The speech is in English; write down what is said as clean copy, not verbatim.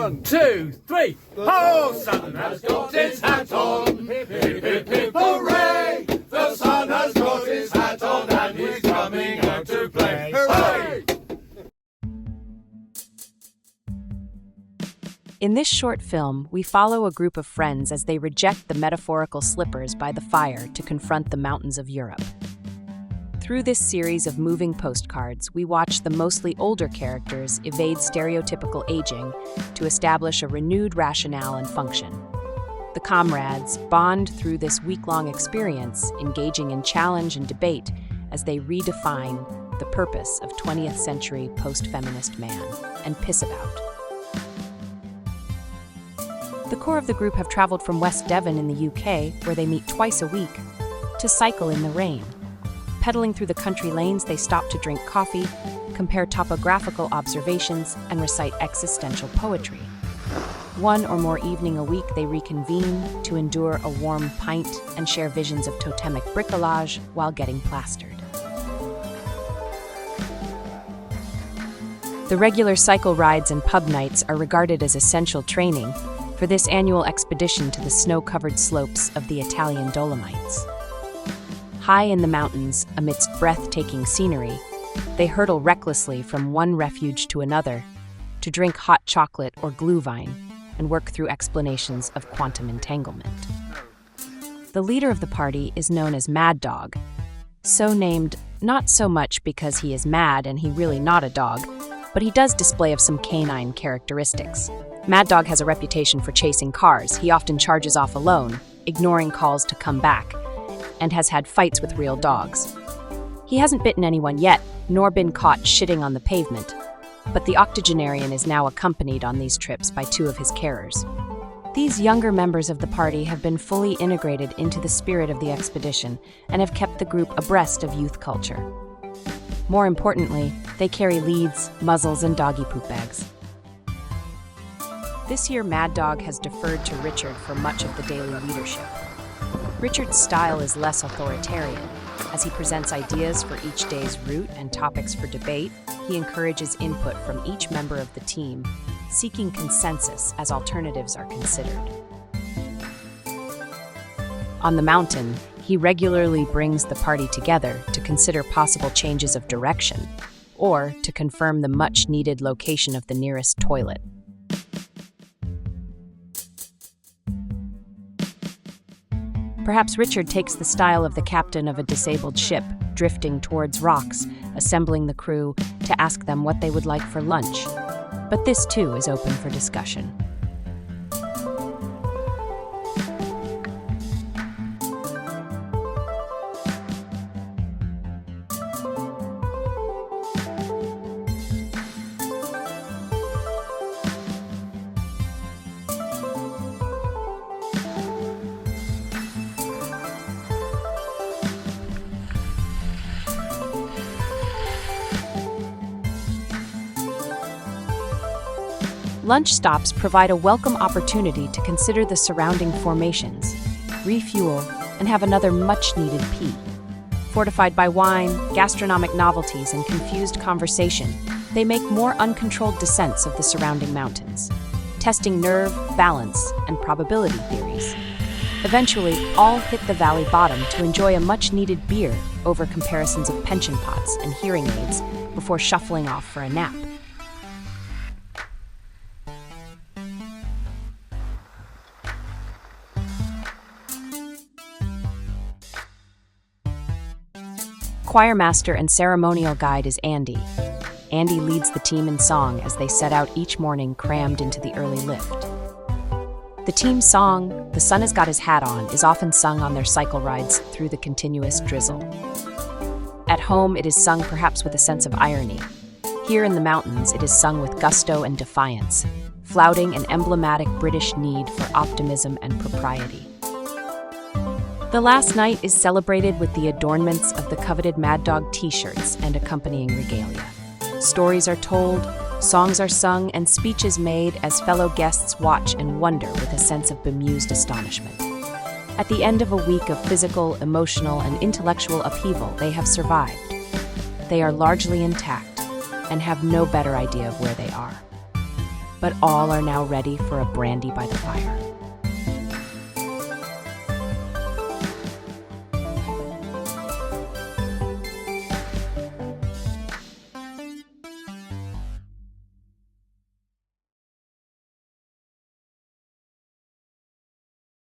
1, 2, 3. Oh, sun has got his hat on. Hip, hip, hip, hip, hooray! The sun has got his hat on and he's coming out to play. Hooray! In this short film, we follow a group of friends as they reject the metaphorical slippers by the fire to confront the mountains of Europe. Through this series of moving postcards, we watch the mostly older characters evade stereotypical aging to establish a renewed rationale and function. The comrades bond through this week-long experience, engaging in challenge and debate as they redefine the purpose of 20th century post-feminist man and piss about. The core of the group have traveled from West Devon in the UK, where they meet twice a week, to cycle in the rain. Pedaling through the country lanes, they stop to drink coffee, compare topographical observations, and recite existential poetry. One or more evening a week, they reconvene to endure a warm pint and share visions of totemic bricolage while getting plastered. The regular cycle rides and pub nights are regarded as essential training for this annual expedition to the snow-covered slopes of the Italian Dolomites. High in the mountains, amidst breathtaking scenery, they hurtle recklessly from one refuge to another to drink hot chocolate or glühwein and work through explanations of quantum entanglement. The leader of the party is known as Mad Dog, so named not so much because he is mad and he really not a dog, but he does display of some canine characteristics. Mad Dog has a reputation for chasing cars. He often charges off alone, ignoring calls to come back, and has had fights with real dogs. He hasn't bitten anyone yet, nor been caught shitting on the pavement, but the octogenarian is now accompanied on these trips by two of his carers. These younger members of the party have been fully integrated into the spirit of the expedition and have kept the group abreast of youth culture. More importantly, they carry leads, muzzles, and doggy poop bags. This year, Mad Dog has deferred to Richard for much of the daily leadership. Richard's style is less authoritarian. As he presents ideas for each day's route and topics for debate, he encourages input from each member of the team, seeking consensus as alternatives are considered. On the mountain, he regularly brings the party together to consider possible changes of direction, or to confirm the much-needed location of the nearest toilet. Perhaps Richard takes the style of the captain of a disabled ship, drifting towards rocks, assembling the crew to ask them what they would like for lunch. But this too is open for discussion. Lunch stops provide a welcome opportunity to consider the surrounding formations, refuel, and have another much-needed pee. Fortified by wine, gastronomic novelties, and confused conversation, they make more uncontrolled descents of the surrounding mountains, testing nerve, balance, and probability theories. Eventually, all hit the valley bottom to enjoy a much-needed beer over comparisons of pension pots and hearing aids before shuffling off for a nap. Choir master and ceremonial guide is Andy. Andy leads the team in song as they set out each morning crammed into the early lift. The team's song, "The Sun Has Got His Hat On," is often sung on their cycle rides through the continuous drizzle. At home, it is sung perhaps with a sense of irony. Here in the mountains, it is sung with gusto and defiance, flouting an emblematic British need for optimism and propriety. The last night is celebrated with the adornments of the coveted Mad Dog t-shirts and accompanying regalia. Stories are told, songs are sung, and speeches made as fellow guests watch and wonder with a sense of bemused astonishment. At the end of a week of physical, emotional, and intellectual upheaval, they have survived. They are largely intact and have no better idea of where they are. but all are now ready for a brandy by the fire.